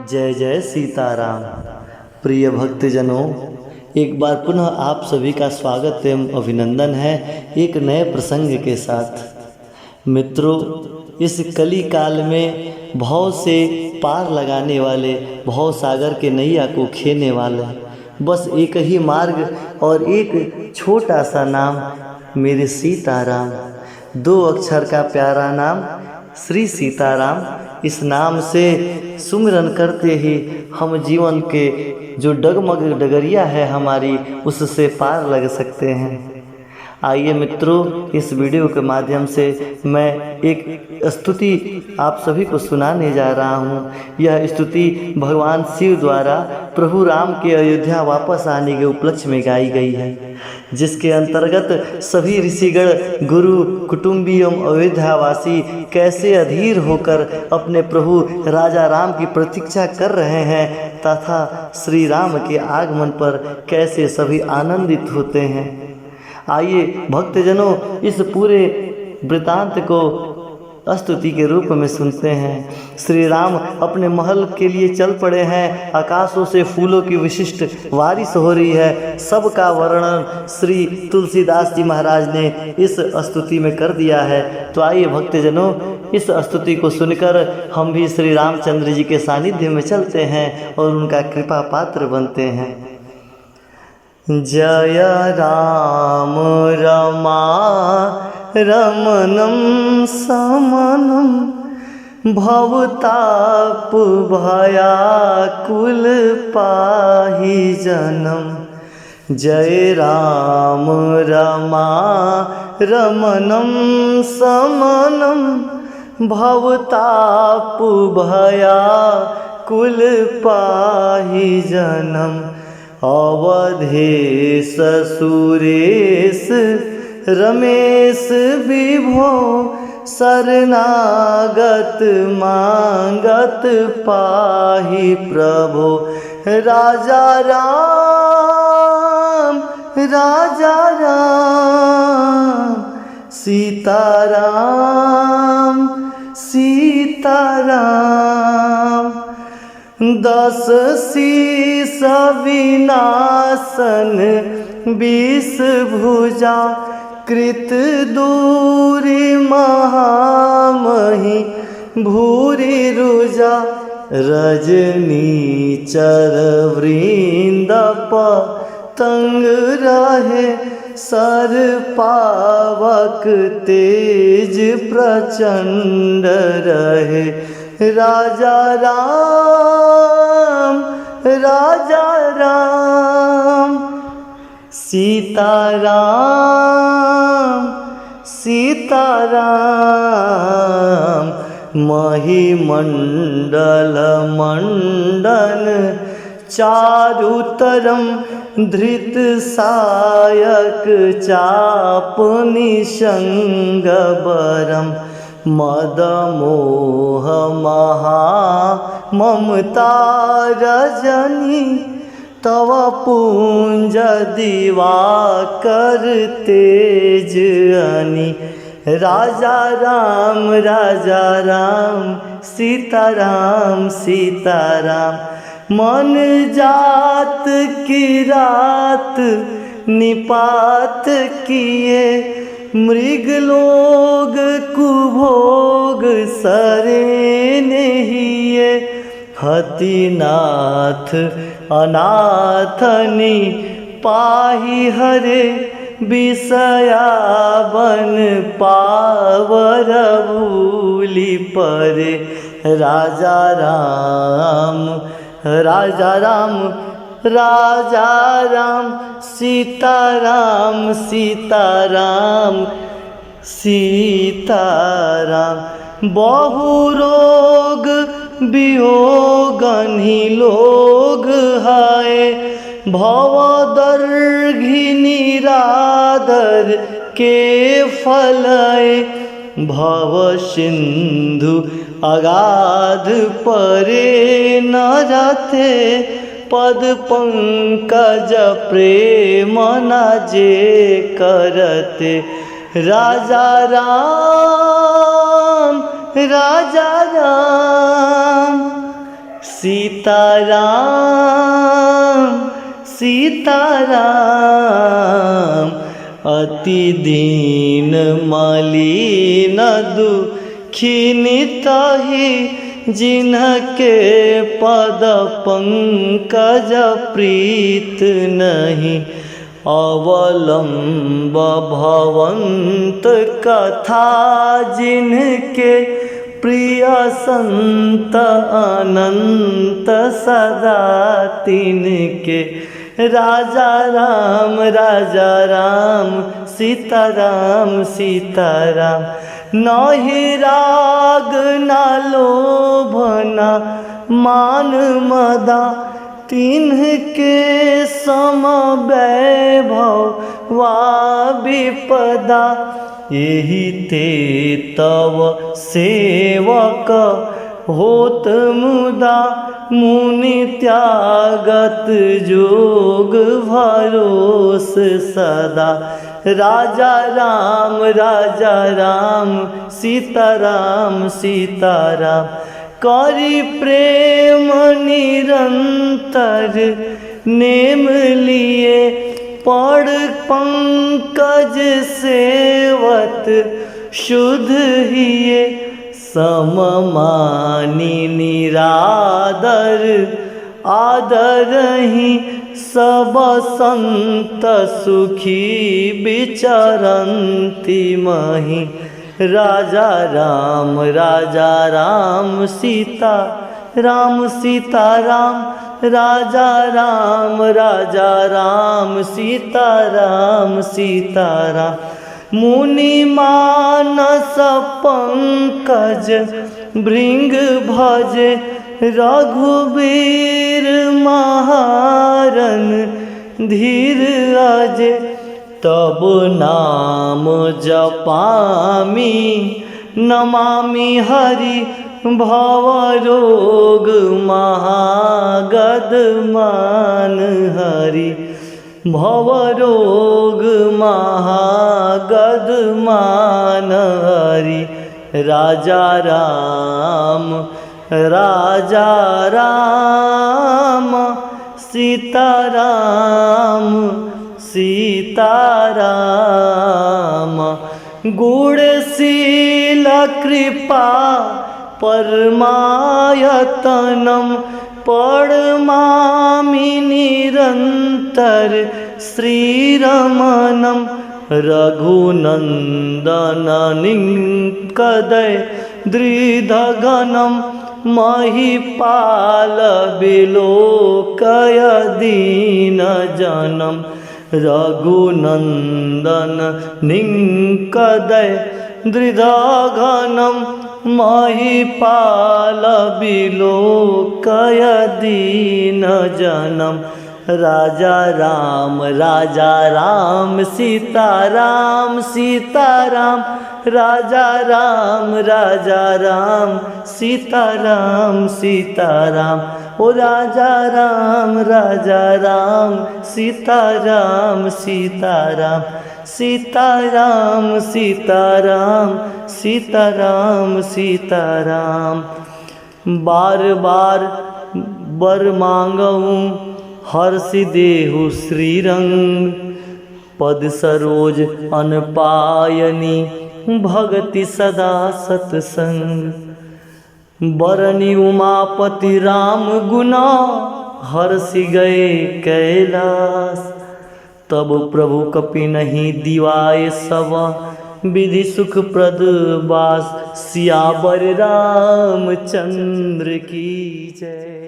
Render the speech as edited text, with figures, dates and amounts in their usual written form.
जय जय सीताराम। प्रिय भक्तजनों, एक बार पुनः आप सभी का स्वागत एवं अभिनंदन है एक नए प्रसंग के साथ। मित्रों, इस कली काल में भव से पार लगाने वाले, भव सागर के नैया को खेने वाले बस एक ही मार्ग और एक छोटा सा नाम, मेरे सीताराम। 2 अक्षर का प्यारा नाम श्री सीताराम। इस नाम से सुमिरन करते ही हम जीवन के जो डगमग डगरिया है हमारी, उससे पार लग सकते हैं। आइए मित्रों, इस वीडियो के माध्यम से मैं एक स्तुति आप सभी को सुनाने जा रहा हूँ। यह स्तुति भगवान शिव द्वारा प्रभु राम के अयोध्या वापस आने के उपलक्ष्य में गाई गई है, जिसके अंतर्गत सभी ऋषिगण, गुरु, कुटुंबी एवं अयोध्यावासी कैसे अधीर होकर अपने प्रभु राजा राम की प्रतीक्षा कर रहे हैं तथा श्री राम के आगमन पर कैसे सभी आनंदित होते हैं। आइए भक्तजनों, इस पूरे वृतांत को स्तुति के रूप में सुनते हैं। श्री राम अपने महल के लिए चल पड़े हैं। आकाशों से फूलों की विशिष्ट बारिश हो रही है। सबका वर्णन श्री तुलसीदास जी महाराज ने इस स्तुति में कर दिया है। तो आइए भक्तजनों, इस स्तुति को सुनकर हम भी श्री रामचंद्र जी के सानिध्य में चलते हैं और उनका कृपा पात्र बनते हैं। जय राम रमा रमणं समनं भवताप भयाकुल पाहि जनम। जय राम रमा रमणं समनं भवताप भयाकुल पाहि जनम। अवधेश सुरेश रमेश विभो शरणागत मांगत पाहि प्रभो। राजा राम राजा राम सीताराम सीताराम। 10 शीस विनाशन 20 भुजा कृत दूरी महामही भूरि रुजा। रजनी चर वृंद पतंग रहे सर पावक तेज प्रचंड रहे। राजा राम राजा राम सीताराम सीताराम। महिमंडल मंडन चारुतरम धृत सायक चाप निशंग बरम। मद मोह महा ममता रजनी तव पुंज दिवाकर तेज अनी। राजा राम सीताराम सीताराम। मन जात की रात निपात किए मृग लोग कुभोग सरे नहिए। हतिनाथ अनाथनी पाहि हरे विषयावन पावर भूलि परे। राजा राम राजा राम राजा राम सीताराम सीताराम सीताराम। बहु रोग वियोगनि लोग हाय भव दर्घि निरादर के फलय। भव सिंधु अगाध परे न रथे पद पंकज प्रेम न जे करते। राजा राम सीताराम सीताराम अति दीन मलिन दुखिनी ताहि जिनके पद पंकज प्रीत नहीं अवलंब भवंत कथा जिनके प्रिय संत अनंत सदा तिनके राजा राम सीताराम सीताराम नहीं राग ना लोभ ना मान मदा तिन्हके सम वैभव वा विपदा यही ते तव सेवक होत मुदा मुनि त्यागत जोग भरोस सदा राजा राम सीताराम सीताराम करी प्रेम निरंतर नेम लिए पड़ पंकज सेवत शुद्ध हिये सममानी निरादर आदरहि सब संत सुखी विचरन्ति महि राजा राम सीताराम राजा राम सीताराम मुनि मानस पंकज भृंग भजे रघुवीर महारन धीर अजे तब नाम जपामि नमामि हरि भवरोग महागदमान हरि भवरोग महागदमान हरि राजा राम सीताराम गुणशील कृपा परमायतनम पड़मामि निरंतर श्रीरमणम रघुनंदननिकदय दृढगणम महिपाल विलोकय दीन जनम रघुनंदन निकदय दृढगणम महिपाल विलोकय दीन जनम राजा राम सीताराम राजा राम सीताराम ओ राजा राम सीताराम सीताराम बार बार बर मांगऊँ हर्षि देहु श्रीरंग पद सरोज अनपायनी भगति सदा सत्संग बरनी उमापति राम गुना हर्षि गए कैलास तब प्रभु कपि नहीं दिवाए सब विधि सुख प्रद बास सियावर रामचंद्र की जय।